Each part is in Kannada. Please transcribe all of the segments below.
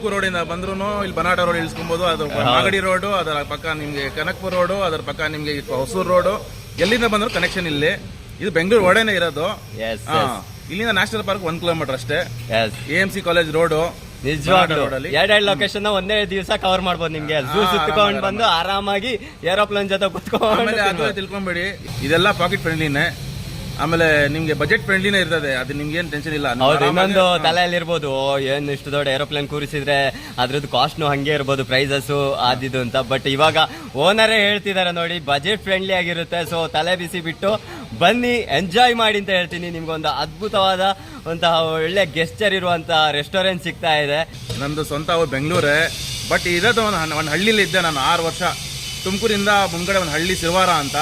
ರೋಡಿಂದ ಬಂದ್ರು ಇಲ್ಲಿ ಬನಾಟ ರೋಡ್ ಇಳಿಸ್ಕೊಬಹುದು. ಅದು ಮಾಗಡಿ ರೋಡು, ಅದರ ಪಕ್ಕ ನಿಮ್ಗೆ ಕನಕಪುರ ರೋಡು, ಅದರ ಪಕ್ಕ ನಿಮ್ಗೆ ಹೊಸೂರು ರೋಡು, ಎಲ್ಲಿಂದ ಬಂದ್ರು ಕನೆಕ್ಷನ್ ಇಲ್ಲಿ. ಇದು ಬೆಂಗಳೂರು ಒಳಗಡೆ ಇರೋದು. ಇಲ್ಲಿಂದ ನ್ಯಾಷನಲ್ ಪಾರ್ಕ್ 1 ಕಿಲೋಮೀಟರ್ ಅಷ್ಟೇ. AMC college road. ನಿಜವಾಗ್ಲೂ ಎರಡೆರಡು ಲೊಕೇಶನ್ ಒಂದೇ ದಿವಸ ಕವರ್ ಮಾಡ್ಬೋದು. ನಿಮ್ಗೆ ಝೂ ಸುತ್ಕೊಂಡು ಬಂದು ಆರಾಮಾಗಿ ಏರೋಪ್ಲೇನ್ ಜೊತೆ ಕುತ್ಕೊಂಡು ತಿಳ್ಕೊಂಬೇಡಿ, ಇದೆಲ್ಲ ಪಾಕೆಟ್ ಫ್ರೆಂಡ್ಲಿನೇ. ಆಮೇಲೆ ನಿಮ್ಗೆ ಬಜೆಟ್ ಫ್ರೆಂಡ್ಲಿನೇ ಇರ್ತದೆ, ಅದು ನಿಮ್ಗೆ ಏನ್ ಟೆನ್ಷನ್ ಇಲ್ಲ. ಹೌದು, ಇನ್ನೊಂದು ತಲೆಯಲ್ಲಿ ಇರ್ಬೋದು, ಏನ್ ಇಷ್ಟು ದೊಡ್ಡ ಏರೋಪ್ಲೇನ್ ಕೂರಿಸಿದ್ರೆ ಅದ್ರದ್ದು ಕಾಸ್ಟ್ನು ಹಂಗೆ ಇರ್ಬೋದು, ಪ್ರೈಸಸ್ ಆದಿದ್ದು ಅಂತ. ಬಟ್ ಇವಾಗ ಓನರೇ ಹೇಳ್ತಿದಾರೆ ನೋಡಿ, ಬಜೆಟ್ ಫ್ರೆಂಡ್ಲಿ ಆಗಿರುತ್ತೆ. ಸೊ ತಲೆ ಬಿಸಿ ಬಿಟ್ಟು ಬನ್ನಿ, ಎಂಜಾಯ್ ಮಾಡಿ ಅಂತ ಹೇಳ್ತೀನಿ. ನಿಮ್ಗೊಂದು ಅದ್ಭುತವಾದ ಒಳ್ಳೆ ಗೆಸ್ಚರ್ ಇರುವಂತ ರೆಸ್ಟೋರೆಂಟ್ ಸಿಗ್ತಾ ಇದೆ. ನಂದು ಸ್ವಂತ ಊರು ಬೆಂಗಳೂರೇ, ಬಟ್ ಇರೋದು ಒಂದು ಹಳ್ಳಿಲಿ ಇದ್ದೆ ನಾನು 6 ವರ್ಷ. ತುಮಕೂರಿಂದ ಮುಂಗಡೆ ಒಂದು ಹಳ್ಳಿ ಸಿರ್ವಾರ ಅಂತ,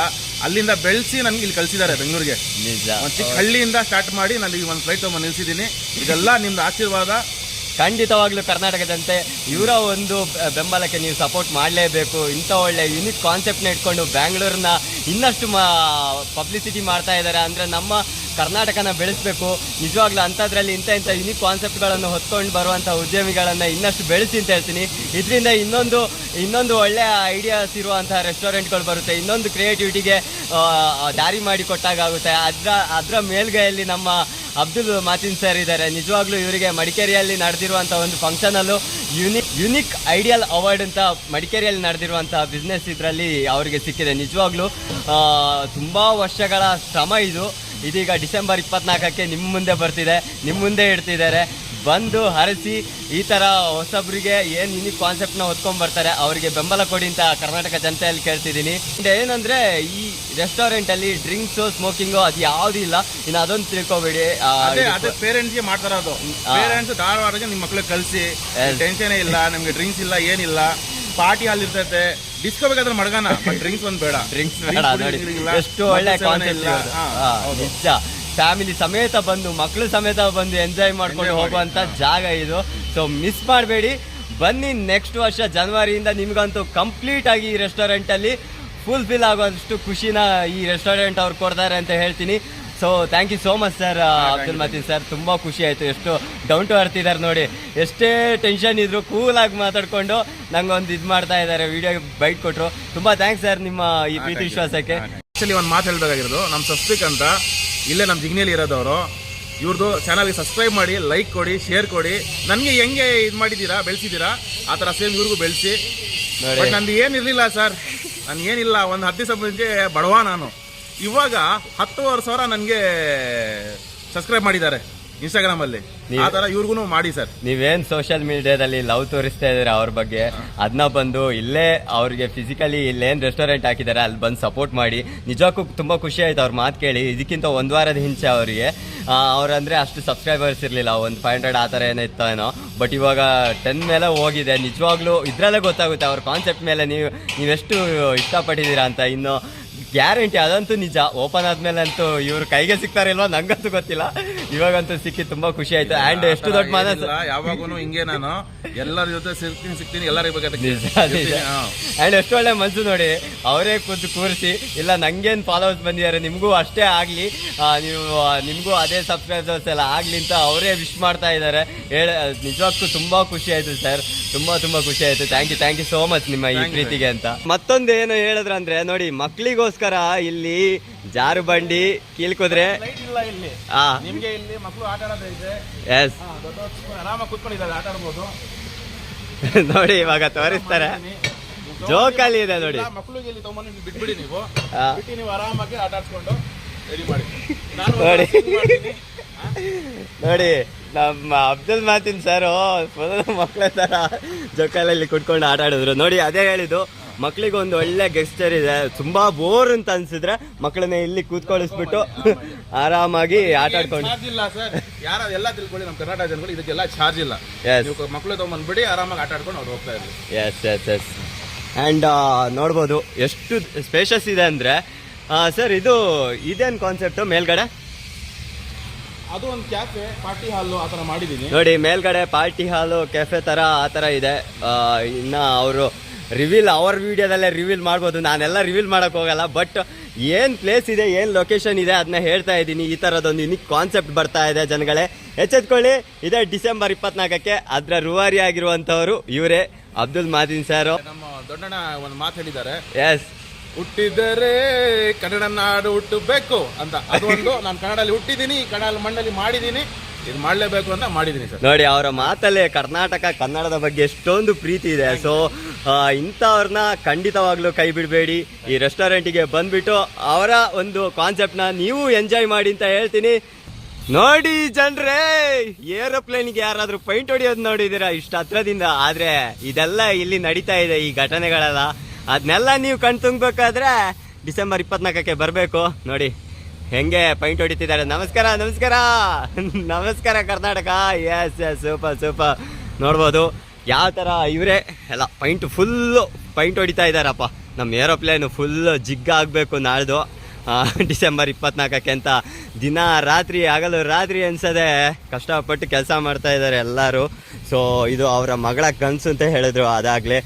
ಅಲ್ಲಿಂದ ಬೆಳೆಸಿ ನನ್ಗೆ ಇಲ್ಲಿ ಕಳ್ಸಿದ್ದಾರೆ ಬೆಂಗಳೂರಿಗೆ. ನಿಜ, ಒಂದು ಚಿಕ್ಕ ಹಳ್ಳಿಯಿಂದ ಸ್ಟಾರ್ಟ್ ಮಾಡಿ ನಾನು ಈಗ ಒಂದು ಫ್ಲೈಟ್ ತಗೊಂಡು ನಿಲ್ಸಿದ್ದೀನಿ. ಇದೆಲ್ಲ ನಿಮ್ದು ಆಶೀರ್ವಾದ. ಖಂಡಿತವಾಗ್ಲೂ ಕರ್ನಾಟಕ ಜನತೆ ಇವರ ಒಂದು ಬೆಂಬಲಕ್ಕೆ ನೀವು ಸಪೋರ್ಟ್ ಮಾಡಲೇಬೇಕು. ಇಂಥ ಒಳ್ಳೆ ಯುನಿಕ್ ಕಾನ್ಸೆಪ್ಟ್ನ ಇಟ್ಕೊಂಡು ಬ್ಯಾಂಗ್ಳೂರ್ನ ಇನ್ನಷ್ಟು ಪಬ್ಲಿಸಿಟಿ ಮಾಡ್ತಾ ಇದ್ದಾರೆ. ಅಂದರೆ ನಮ್ಮ ಕರ್ನಾಟಕನ ಬೆಳೆಸಬೇಕು. ನಿಜವಾಗ್ಲೂ ಅಂಥದ್ರಲ್ಲಿ ಇಂಥ ಯುನಿಕ್ ಕಾನ್ಸೆಪ್ಟ್ಗಳನ್ನು ಹೊತ್ಕೊಂಡು ಬರುವಂಥ ಉದ್ಯಮಿಗಳನ್ನು ಇನ್ನಷ್ಟು ಬೆಳೆಸಿ ಅಂತ ಹೇಳ್ತೀನಿ. ಇದರಿಂದ ಇನ್ನೊಂದು ಒಳ್ಳೆಯ ಐಡಿಯಾಸ್ ಇರುವಂತಹ ರೆಸ್ಟೋರೆಂಟ್ಗಳು ಬರುತ್ತೆ, ಇನ್ನೊಂದು ಕ್ರಿಯೇಟಿವಿಟಿಗೆ ದಾರಿ ಮಾಡಿ ಕೊಟ್ಟಾಗುತ್ತೆ. ಅದರ ಮೇಲ್ಗೈಯಲ್ಲಿ ನಮ್ಮ ಅಬ್ದುಲ್ ಮಾತಿನ್ ಸರ್ ಇದ್ದಾರೆ. ನಿಜವಾಗ್ಲೂ ಇವರಿಗೆ ಮಡಿಕೇರಿಯಲ್ಲಿ ನಡೆದಿರುವಂಥ ಒಂದು ಫಂಕ್ಷನಲ್ಲೂ ಯುನಿಕ್ ಐಡಿಯಲ್ ಅವಾರ್ಡ್ ಅಂತ ಮಡಿಕೇರಿಯಲ್ಲಿ ನಡೆದಿರುವಂಥ ಬಿಸ್ನೆಸ್ ಇದರಲ್ಲಿ ಅವರಿಗೆ ಸಿಕ್ಕಿದೆ. ನಿಜವಾಗ್ಲೂ ತುಂಬ ವರ್ಷಗಳ ಶ್ರಮ ಇದು. ಇದೀಗ ಡಿಸೆಂಬರ್ 24ಕ್ಕೆ ನಿಮ್ಮ ಮುಂದೆ ಬರ್ತಿದೆ, ನಿಮ್ಮ ಮುಂದೆ ಇಡ್ತಿದ್ದಾರೆ. ಬಂದು ಹರಿಸಿ ಈ ಥರ ಹೊಸಬ್ರಿಗೆ ಏನು ಯುನಿಕ್ ಕಾನ್ಸೆಪ್ಟ್ನ ಹೊತ್ಕೊಂಡು ಬರ್ತಾರೆ, ಅವರಿಗೆ ಬೆಂಬಲ ಕೊಡಿ ಅಂತ ಕರ್ನಾಟಕ ಜನತೆಯಲ್ಲಿ ಕೇಳ್ತಿದ್ದೀನಿ. ಏನಂದರೆ ಈ ರೆಸ್ಟೋರೆಂಟಲ್ಲಿ ಡ್ರಿಂಕ್ಸು, ಸ್ಮೋಕಿಂಗು ಅದು ಯಾವುದೂ ಇಲ್ಲ. ಇನ್ನು ಅದೊಂದು ತಿಳ್ಕೊಬೇಡಿ. ಅದೇ ಪೇರೆಂಟ್ಸ್ಗೆ ಮಾಡ್ತಾರೆ. ಅದು ಪೇರೆಂಟ್ಸ್ ಧಾರವಾಡಗೆ ನಿಮ್ಮ ಮಕ್ಳಿಗೆ ಕಳಿಸಿ, ಟೆನ್ಷನೇ ಇಲ್ಲ, ನಿಮ್ಗೆ ಡ್ರಿಂಕ್ಸ್ ಇಲ್ಲ, ಏನಿಲ್ಲ. ಪಾರ್ಟಿ ಹಾಲ್ ಇರ್ತೈತೆ, ಡಿಸ್ಕೋ ಬೇಕಾದ್ರೆ ಮಡ್ಗಾನ, ಡ್ರಿಂಕ್ಸ್ ಒಂದು ಬೇಡ. ಡ್ರಿಂಕ್ಸ್ ಬೇಡ. ನೋಡಿ ಎಷ್ಟು ಒಳ್ಳೆ ಕಾನ್ಸೆಪ್ಟ್. ನಿಜ, ಫ್ಯಾಮಿಲಿ ಸಮೇತ ಬಂದು, ಮಕ್ಕಳು ಸಮೇತ ಬಂದು ಎಂಜಾಯ್ ಮಾಡ್ಕೊಂಡು ಹೋಗುವಂಥ ಜಾಗ ಇದು. ಸೊ ಮಿಸ್ ಮಾಡಬೇಡಿ, ಬನ್ನಿ. ನೆಕ್ಸ್ಟ್ ವರ್ಷ ಜನವರಿಯಿಂದ ನಿಮಗಂತೂ ಕಂಪ್ಲೀಟ್ ಆಗಿ ಈ ರೆಸ್ಟೋರೆಂಟಲ್ಲಿ ಫುಲ್ಫಿಲ್ ಆಗುವಷ್ಟು ಖುಷಿನ ಈ ರೆಸ್ಟೋರೆಂಟ್ ಅವ್ರು ಕೊಡ್ತಾರೆ ಅಂತ ಹೇಳ್ತೀನಿ. So thank you so much sir, Abdul Mateen sir. ತುಂಬ ಖುಷಿ ಆಯಿತು. ಎಷ್ಟು ಡೌನ್ ಟು ಅರ್ತ್ ಇದ್ದಾರೆ ನೋಡಿ. ಎಷ್ಟೇ ಟೆನ್ಷನ್ ಇದ್ರು ಕೂಲಾಗಿ ಮಾತಾಡಿಕೊಂಡು ನಂಗೊಂದು ಇದು ಮಾಡ್ತಾ ಇದ್ದಾರೆ, ವಿಡಿಯೋಗೆ ಬೈಟ್ ಕೊಟ್ಟರು. ತುಂಬ ಥ್ಯಾಂಕ್ಸ್ ಸರ್ ನಿಮ್ಮ ಈ ಪ್ರೀತಿ ವಿಶ್ವಾಸಕ್ಕೆ. ಆ್ಯಕ್ಚುಲಿ ಒಂದು ಮಾತು ಹೇಳಬೇಕಾಗಿರೋದು, ನಮ್ಮ ಸಸ್ಪಿಕ್ ಅಂತ ಇಲ್ಲೇ ನಮ್ಮ ಜಿಗ್ನಿಯಲ್ಲಿ ಇರೋದವರು. ಇವ್ರದ್ದು ಚಾನಲ್ಗೆ ಸಬ್ಸ್ಕ್ರೈಬ್ ಮಾಡಿ, ಲೈಕ್ ಕೊಡಿ, ಶೇರ್ ಕೊಡಿ. ನನಗೆ ಹೆಂಗೆ ಇದು ಮಾಡಿದ್ದೀರಾ, ಬೆಳೆಸಿದ್ದೀರಾ, ಆ ಥರ ಸೇಮ್ ಇವ್ರಿಗೂ ಬೆಳೆಸಿ. ಬಟ್ ನಂದು ಏನಿರಲಿಲ್ಲ ಸರ್, ನನಗೇನಿಲ್ಲ. ಒಂದು 10 ದಿವಸ ಮುಂಚೆ ಬಡವ ನಾನು. ಇವಾಗ 10,000 ನನಗೆ ಸಬ್ಸ್ಕ್ರೈಬ್ ಮಾಡಿದ್ದಾರೆ ಇನ್ಸ್ಟಾಗ್ರಾಮಲ್ಲಿ. ಆ ಥರ ಇವ್ರಿಗೂ ಮಾಡಿ ಸರ್. ನೀವೇನು ಸೋಷಿಯಲ್ ಮೀಡಿಯಾದಲ್ಲಿ ಲವ್ ತೋರಿಸ್ತಾ ಇದ್ದೀರಾ ಅವ್ರ ಬಗ್ಗೆ, ಅದನ್ನ ಬಂದು ಇಲ್ಲೇ ಅವ್ರಿಗೆ ಫಿಸಿಕಲಿ ಇಲ್ಲೇನು ರೆಸ್ಟೋರೆಂಟ್ ಹಾಕಿದ್ದಾರೆ ಅಲ್ಲಿ ಬಂದು ಸಪೋರ್ಟ್ ಮಾಡಿ. ನಿಜಕ್ಕೂ ತುಂಬ ಖುಷಿ ಆಯ್ತು ಅವ್ರ ಮಾತು ಕೇಳಿ. ಇದಕ್ಕಿಂತ 1 ವಾರದ ಹಿಂಚೆ ಅವರಿಗೆ ಅವ್ರಂದರೆ ಅಷ್ಟು ಸಬ್ಸ್ಕ್ರೈಬರ್ಸ್ ಇರಲಿಲ್ಲ, ಒಂದು 500 ಆ ಥರ ಏನಿತ್ತು ಏನೋ. ಬಟ್ ಇವಾಗ 10 ಮೇಲೆ ಹೋಗಿದೆ. ನಿಜವಾಗ್ಲೂ ಇದರಲ್ಲೇ ಗೊತ್ತಾಗುತ್ತೆ ಅವ್ರ ಕಾನ್ಸೆಪ್ಟ್ ಮೇಲೆ ನೀವೆಷ್ಟು ಇಷ್ಟಪಟ್ಟಿದ್ದೀರಾ ಅಂತ. ಇನ್ನು ಗ್ಯಾರಂಟಿ ಅದಂತೂ ನಿಜ. ಓಪನ್ ಆದ್ಮೇಲೆ ಅಂತೂ ಇವ್ರು ಕೈಗೆ ಸಿಗ್ತಾರಿಲ್ವಾ ನಂಗಂತೂ ಗೊತ್ತಿಲ್ಲ, ಇವಾಗಂತೂ ಸಿಕ್ಕಿ ತುಂಬಾ ಖುಷಿ ಆಯ್ತು. ಆ್ಯಂಡ್ ಎಷ್ಟು ದೊಡ್ಡ ಮನಸ್ಸು, ಯಾವಾಗೂ ಹಿಂಗೆ ನಾನು ಎಲ್ಲರ ಜೊತೆ ಸಿಗ್ತೀನಿ ಎಲ್ಲರಿಗೂ. ಆ್ಯಂಡ್ ಎಷ್ಟು ಒಳ್ಳೆ ಮನಸ್ಸು ನೋಡಿ, ಅವರೇ ಕೂರಿಸಿ, ಇಲ್ಲ ನಂಗೇನು ಫಾಲೋವರ್ಸ್ ಬಂದಿದ್ದಾರೆ, ನಿಮಗೂ ಅಷ್ಟೇ ಆಗಲಿ, ನಿಮಗೂ ಅದೇ ಸಬ್ಸ್ಕ್ರೈಬರ್ಸ್ ಎಲ್ಲ ಆಗಲಿ ಅಂತ ಅವರೇ ವಿಶ್ ಮಾಡ್ತಾ ಇದ್ದಾರೆ. ನಿಜಕ್ಕೂ ತುಂಬ ಖುಷಿ ಆಯಿತು ಸರ್, ತುಂಬ ಖುಷಿ ಆಯಿತು. ಥ್ಯಾಂಕ್ ಯು ಸೋ ಮಚ್ ನಿಮ್ಮ ಈ ಪ್ರೀತಿಗೆ ಅಂತ. ಮತ್ತೊಂದು ಏನು ಹೇಳಿದ್ರಂದ್ರೆ ನೋಡಿ, ಮಕ್ಕಳಿಗೋಸ್ಕರ ಇಲ್ಲಿ ಜಾರು ಬಂಡಿ, ಕೀಲ್ಕುದ್ರೆ ನಿಮ್ಗೆ ಇಲ್ಲಿ ಮಕ್ಕಳು ಆಟ ಆಡೋದಿದೆ, ಆರಾಮಾಗಿ ಕೂತ್ಕೊಂಡಿದ್ದಾರೆ, ಆಟ ಆಡ್ಬೋದು ನೋಡಿ. ಇವಾಗ ತೋರಿಸ್ತಾರೆ, ಜೋಕಾಲಿ ಇದೆ ನೋಡಿ. ಮಕ್ಕಳಿಗೆ ಇಲ್ಲಿ ತಗೊಂಡು ಬಿಟ್ಬಿಡಿ, ನೀವು ಆರಾಮಾಗಿ ಆಟ ಆಡ್ಸ್ಕೊಂಡು ರೆಡಿ ಮಾಡಿ. ನೋಡಿ ನಮ್ಮ ಅಬ್ದುಲ್ ಮಾತಿನ್ ಸರ್ ಮಕ್ಕಳ ಥರ ಜೋಕಾಲಲ್ಲಿ ಕುಟ್ಕೊಂಡು ಆಟ ಆಡಿದ್ರು ನೋಡಿ. ಅದೇ ಹೇಳಿದ್ದು, ಮಕ್ಕಳಿಗೆ ಒಂದು ಒಳ್ಳೆ ಗೆಸ್ಟರ್ ಇದೆ. ತುಂಬಾ ಬೋರ್ ಅಂತ ಅನ್ಸಿದ್ರೆ ಮಕ್ಕಳನ್ನ ಇಲ್ಲಿ ಕೂತ್ಕೊಳಿಸ್ಬಿಟ್ಟು ಆರಾಮಾಗಿ ಆಟ ಆಡ್ಕೊಂಡು. ಎಲ್ಲ ತಿಳ್ಕೊಳ್ಳಿ, ನಮ್ಮ ಕರ್ನಾಟಕ ಜನಗಳು ಇದಕ್ಕೆಲ್ಲ ಚಾರ್ಜ್ ಇಲ್ಲ. ಮಕ್ಕಳು ತಗೊಂಡ್ಬಿಡಿ, ಆರಾಮಾಗಿ ಆಟ ಆಡ್ಕೊಂಡು ಅವ್ರು ಹೋಗ್ತಾ ಇದ್ರು. ಎಸ್. ಆ್ಯಂಡ್ ನೋಡ್ಬೋದು ಎಷ್ಟು ಸ್ಪೇಷಸ್ ಇದೆ ಅಂದರೆ. ಸರ್ ಇದೇನು ಕಾನ್ಸೆಪ್ಟು ಮೇಲ್ಗಡೆ? ಅದು ಒಂದು ಕ್ಯಾಫೆ, ಪಾರ್ಟಿ ಹಾಲು ಆ ಥರ ಮಾಡಿದ್ದೀನಿ ನೋಡಿ. ಮೇಲ್ಗಡೆ ಪಾರ್ಟಿ ಹಾಲು, ಕೆಫೆ ಥರ ಆ ಥರ ಇದೆ. ಇನ್ನು ಅವರು ರಿವೀಲ್ ಅವ್ರ ವಿಡಿಯೋದಲ್ಲೇ ರಿವೀಲ್ ಮಾಡ್ಬೋದು, ನಾನೆಲ್ಲ ರಿವೀಲ್ ಮಾಡೋಕ್ಕೆ ಹೋಗಲ್ಲ. ಬಟ್ ಏನು ಪ್ಲೇಸ್ ಇದೆ, ಏನು ಲೊಕೇಶನ್ ಇದೆ ಅದನ್ನ ಹೇಳ್ತಾ ಇದ್ದೀನಿ. ಈ ಥರದೊಂದು ಯುನಿಕ್ ಕಾನ್ಸೆಪ್ಟ್ ಬರ್ತಾ ಇದೆ ಜನಗಳೇ, ಎಚ್ಚೆತ್ಕೊಳ್ಳಿ. ಇದೇ ಡಿಸೆಂಬರ್ 24ಕ್ಕೆ ಅದರ ರೂವಾರಿ ಆಗಿರುವಂಥವ್ರು ಇವರೇ, ಅಬ್ದುಲ್ ಮಾತಿನ್ ಸರ್. ನಮ್ಮ ದೊಡ್ಡಣ್ಣ ಒಂದು ಮಾತು ಹೇಳಿದ್ದಾರೆ, ಎಸ್, ಹುಟ್ಟಿದರೆ ಕನ್ನಡ ನಾಡು ಹುಟ್ಟಬೇಕು ಅಂತ. ಅದೊಂದು ನಾನು ಕನ್ನಡದಲ್ಲಿ ಹುಟ್ಟಿದ್ದೀನಿ, ಕನ್ನಡ ಮಣ್ಣಲ್ಲಿ ಮಾಡಿದ್ದೀನಿ, ಇದು ಮಾಡಲೇಬೇಕು ಅಂತ ಮಾಡಿದ್ದೀನಿ ಸರ್. ನೋಡಿ ಅವರ ಮಾತಲ್ಲೇ ಕರ್ನಾಟಕ ಕನ್ನಡದ ಬಗ್ಗೆ ಎಷ್ಟೊಂದು ಪ್ರೀತಿ ಇದೆ. ಸೊ ಇಂಥವ್ರನ್ನ ಖಂಡಿತವಾಗ್ಲೂ ಕೈ ಬಿಡಬೇಡಿ. ಈ ರೆಸ್ಟೋರೆಂಟಿಗೆ ಬಂದ್ಬಿಟ್ಟು ಅವರ ಒಂದು ಕಾನ್ಸೆಪ್ಟ್ನ ನೀವು ಎಂಜಾಯ್ ಮಾಡಿ ಅಂತ ಹೇಳ್ತೀನಿ. ನೋಡಿ ಜನರೇ, ಏರೋಪ್ಲೇನ್ಗೆ ಯಾರಾದರೂ ಪೈಂಟ್ ಹೊಡಿಯೋದು ನೋಡಿದ್ದೀರಾ ಇಷ್ಟು ಹತ್ರದಿಂದ? ಆದರೆ ಇದೆಲ್ಲ ಇಲ್ಲಿ ನಡೀತಾ ಇದೆ, ಈ ಘಟನೆಗಳೆಲ್ಲ. ಅದನ್ನೆಲ್ಲ ನೀವು ಕಣ್ತುಂಬೇಕಾದ್ರೆ ಡಿಸೆಂಬರ್ 24ಕ್ಕೆ ಬರಬೇಕು. ನೋಡಿ ಹೆಂಗೆ ಪೈಂಟ್ ಹೊಡಿತಿದ್ದಾರೆ. ನಮಸ್ಕಾರ ನಮಸ್ಕಾರ ನಮಸ್ಕಾರ Karnataka. Yes yes, super super. ನೋಡ್ಬೋದು ಯಾವ ಥರ ಇವರೇ ಎಲ್ಲ ಫುಲ್ಲು ಪೈಂಟ್ ಹೊಡಿತಾ ಇದ್ದಾರಪ್ಪ. ನಮ್ಮ ಏರೋಪ್ಲೇನು ಫುಲ್ ಜಿಗ್ಗ ಆಗಬೇಕು ನಾಳ್ದು ಡಿಸೆಂಬರ್ 24ಕ್ಕೆ ಅಂತ. ದಿನ ರಾತ್ರಿ ಹಗಲು ರಾತ್ರಿ ಅನ್ಸದೆ ಕಷ್ಟಪಟ್ಟು ಕೆಲಸ ಮಾಡ್ತಾ ಇದ್ದಾರೆ ಎಲ್ಲರೂ. ಸೊ ಇದು ಅವರ ಮಗಳ ಕನಸು ಅಂತ ಹೇಳಿದ್ರು. ಅದಾಗಲೇ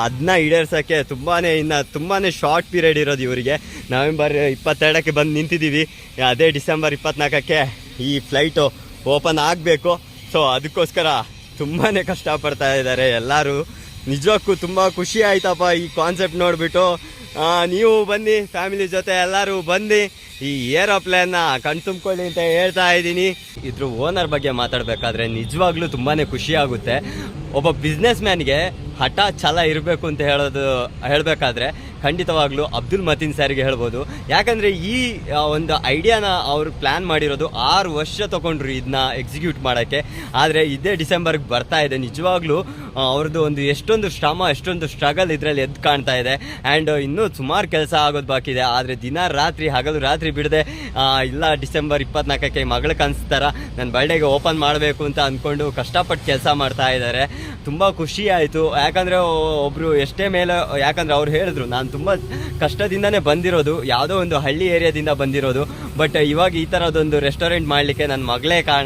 ಅದನ್ನ ಈಡೇರ್ಸೋಕ್ಕೆ ತುಂಬಾ ಶಾರ್ಟ್ ಪೀರಿಯಡ್ ಇರೋದು ಇವರಿಗೆ. ನವೆಂಬರ್ 22ಕ್ಕೆ ಬಂದು ನಿಂತಿದ್ದೀವಿ. ಅದೇ ಡಿಸೆಂಬರ್ 24ಕ್ಕೆ ಈ ಫ್ಲೈಟು ಓಪನ್ ಆಗಬೇಕು. ಸೊ ಅದಕ್ಕೋಸ್ಕರ ತುಂಬಾ ಕಷ್ಟಪಡ್ತಾ ಇದ್ದಾರೆ ಎಲ್ಲರೂ. ನಿಜಕ್ಕೂ ತುಂಬ ಖುಷಿ ಆಯ್ತಪ್ಪ ಈ ಕಾನ್ಸೆಪ್ಟ್ ನೋಡಿಬಿಟ್ಟು. ನೀವು ಬನ್ನಿ, ಫ್ಯಾಮಿಲಿ ಜೊತೆ ಎಲ್ಲರೂ ಬನ್ನಿ, ಈ ಏರೋಪ್ಲೇನ್ನ ಕಣ್ತುಂಬ್ಕೊಳ್ಳಿ ಅಂತ ಹೇಳ್ತಾ ಇದ್ದೀನಿ. ಇದ್ರ ಓನರ್ ಬಗ್ಗೆ ಮಾತಾಡಬೇಕಾದ್ರೆ ನಿಜವಾಗ್ಲೂ ತುಂಬಾ ಖುಷಿ ಆಗುತ್ತೆ. ಒಬ್ಬ ಬಿಸ್ನೆಸ್ ಮ್ಯಾನ್ಗೆ ಹಠ ಛಲ ಇರಬೇಕು ಅಂತ ಹೇಳಬೇಕಾದ್ರೆ ಖಂಡಿತವಾಗ್ಲೂ ಅಬ್ದುಲ್ ಮತೀನ್ ಸರ್ಗೆ ಹೇಳ್ಬೋದು. ಯಾಕಂದರೆ ಈ ಒಂದು ಐಡಿಯಾನ ಅವರು ಪ್ಲ್ಯಾನ್ ಮಾಡಿರೋದು 6 ವರ್ಷ ತೊಗೊಂಡ್ರು ಇದನ್ನ ಎಕ್ಸಿಕ್ಯೂಟ್ ಮಾಡೋಕ್ಕೆ. ಆದರೆ ಇದೇ ಡಿಸೆಂಬರ್ಗೆ ಬರ್ತಾ ಇದೆ. ನಿಜವಾಗ್ಲೂ ಅವ್ರದ್ದು ಒಂದು ಎಷ್ಟೊಂದು ಶ್ರಮ, ಎಷ್ಟೊಂದು ಸ್ಟ್ರಗಲ್ ಇದರಲ್ಲಿ ಎದ್ದು ಕಾಣ್ತಾ ಇದೆ. ಆ್ಯಂಡ್ ಇನ್ನೂ ಸುಮಾರು ಕೆಲಸ ಆಗೋದು ಬಾಕಿ ಇದೆ. ಆದರೆ ದಿನ ರಾತ್ರಿ ಹಗಲು ರಾತ್ರಿ ಬಿಡದೆ ಇಲ್ಲ ಡಿಸೆಂಬರ್ 24ಕ್ಕೆ ಮಗಳ ಕನ್ಸ್ತಾರ ನನ್ನ ಬರ್ಡೇಗೆ ಓಪನ್ ಮಾಡಬೇಕು ಅಂತ ಅಂದ್ಕೊಂಡು ಕಷ್ಟಪಟ್ಟು ಕೆಲಸ ಮಾಡ್ತಾ ಇದ್ದಾರೆ. ತುಂಬ ಖುಷಿ ಆಯಿತು. ಯಾಕಂದರೆ ಒಬ್ಬರು ಎಷ್ಟೇ ಮೇಲೆ, ಯಾಕಂದರೆ ಅವ್ರು ಹೇಳಿದ್ರು ನಾನು ತುಂಬ ಕಷ್ಟದಿಂದನೇ ಬಂದಿರೋದು, ಯಾವುದೋ ಒಂದು ಹಳ್ಳಿ ಏರಿಯಾದಿಂದ ಬಂದಿರೋದು. ಬಟ್ ಇವಾಗ ಈ ಥರದೊಂದು ರೆಸ್ಟೋರೆಂಟ್ ಮಾಡಲಿಕ್ಕೆ ನನ್ನ ಮಗಳೇ ಕಾರಣ.